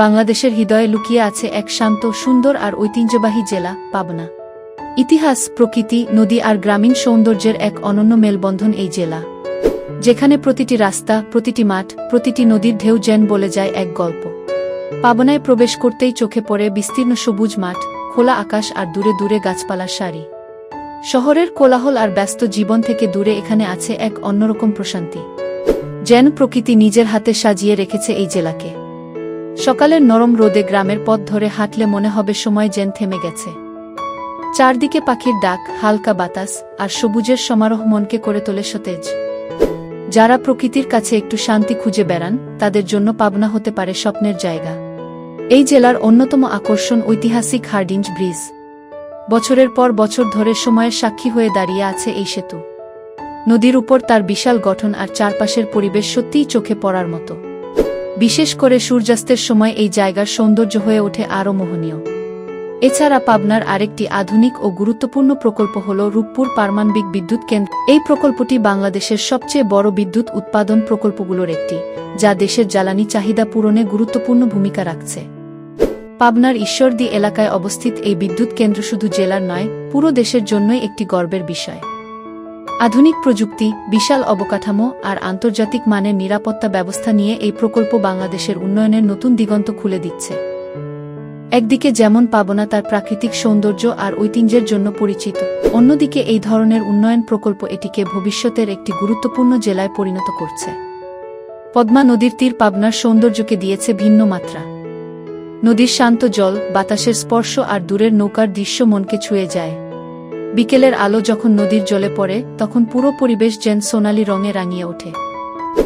বাংলাদেশের হৃদয়ে লুকিয়ে আছে এক শান্ত, সুন্দর আর ঐতিহ্যবাহী জেলা পাবনা। ইতিহাস, প্রকৃতি, নদী আর গ্রামীণ সৌন্দর্যের এক অনন্য মেলবন্ধন এই জেলা, যেখানে প্রতিটি রাস্তা, প্রতিটি মাঠ, প্রতিটি নদীর ঢেউ যেন বলে যায় এক গল্প। পাবনায় প্রবেশ করতেই চোখে পড়ে বিস্তীর্ণ সবুজ মাঠ, খোলা আকাশ আর দূরে দূরে গাছপালার সারি। শহরের কোলাহল আর ব্যস্ত জীবন থেকে দূরে এখানে আছে এক অন্যরকম প্রশান্তি, যেন প্রকৃতি নিজের হাতে সাজিয়ে রেখেছে এই জেলাকে। সকালের নরম রোদে গ্রামের পথ ধরে হাঁটলে মনে হবে সময় যেন থেমে গেছে। চারদিকে পাখির ডাক, হালকা বাতাস আর সবুজের সমারোহ মনকে করে তোলে সতেজ। যারা প্রকৃতির কাছে একটু শান্তি খুঁজে বেড়ান, তাদের জন্য পাবনা হতে পারে স্বপ্নের জায়গা। এই জেলার অন্যতম আকর্ষণ ঐতিহাসিক হার্ডিঞ্জ ব্রিজ। বছরের পর বছর ধরে সময়ের সাক্ষী হয়ে দাঁড়িয়ে আছে এই সেতু। নদীর উপর তার বিশাল গঠন আর চারপাশের পরিবেশ সত্যিই চোখে পড়ার মতো। বিশেষ করে সূর্যাস্তের সময় এই জায়গার সৌন্দর্য হয়ে ওঠে আরও মোহনীয়। এছাড়া পাবনার আরেকটি আধুনিক ও গুরুত্বপূর্ণ প্রকল্প হল রূপপুর পারমাণবিক বিদ্যুৎ কেন্দ্র। এই প্রকল্পটি বাংলাদেশের সবচেয়ে বড় বিদ্যুৎ উৎপাদন প্রকল্পগুলোর একটি, যা দেশের জ্বালানি চাহিদা পূরণে গুরুত্বপূর্ণ ভূমিকা রাখছে। পাবনার ঈশ্বরদী এলাকায় অবস্থিত এই বিদ্যুৎ কেন্দ্র শুধু জেলার নয়, পুরো দেশের জন্যই একটি গর্বের বিষয়। আধুনিক প্রযুক্তি, বিশাল অবকাঠামো আর আন্তর্জাতিক মানের নিরাপত্তা ব্যবস্থা নিয়ে এই প্রকল্প বাংলাদেশের উন্নয়নের নতুন দিগন্ত খুলে দিচ্ছে। একদিকে যেমন পাবনা তার প্রাকৃতিক সৌন্দর্য আর ঐতিহ্যের জন্য পরিচিত, অন্যদিকে এই ধরনের উন্নয়ন প্রকল্প এটিকে ভবিষ্যতের একটি গুরুত্বপূর্ণ জেলায় পরিণত করছে। পদ্মা নদীর তীর পাবনার সৌন্দর্যকে দিয়েছে ভিন্ন মাত্রা। নদীর শান্ত জল, বাতাসের স্পর্শ আর দূরের নৌকার দৃশ্য মনকে ছুঁয়ে যায়। বিকেলের আলো যখন নদীর জলে পড়ে, তখন পুরো পরিবেশ যেন সোনালি রঙে রাঙিয়ে ওঠে।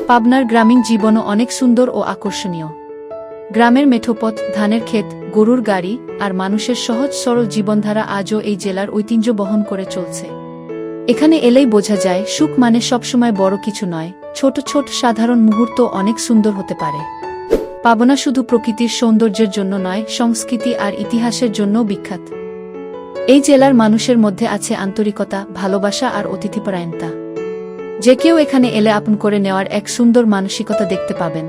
পাবনার গ্রামীণ জীবনও অনেক সুন্দর ও আকর্ষণীয়। গ্রামের মেঠোপথ, ধানের ক্ষেত, গরুর গাড়ি আর মানুষের সহজ সরল জীবনধারা আজও এই জেলার ঐতিহ্য বহন করে চলছে। এখানে এলেই বোঝা যায়, সুখ মানে সবসময় বড় কিছু নয়, ছোট ছোট সাধারণ মুহূর্ত অনেক সুন্দর হতে পারে। পাবনা শুধু প্রকৃতির সৌন্দর্যের জন্য নয়, সংস্কৃতি আর ইতিহাসের জন্যও বিখ্যাত। এই জেলার মানুষের মধ্যে আছে আন্তরিকতা, ভালোবাসা আর অতিথিপরায়ণতা। যে কেউ এখানে এলে আপন করে নেওয়ার এক সুন্দর মানসিকতা দেখতে পাবেন।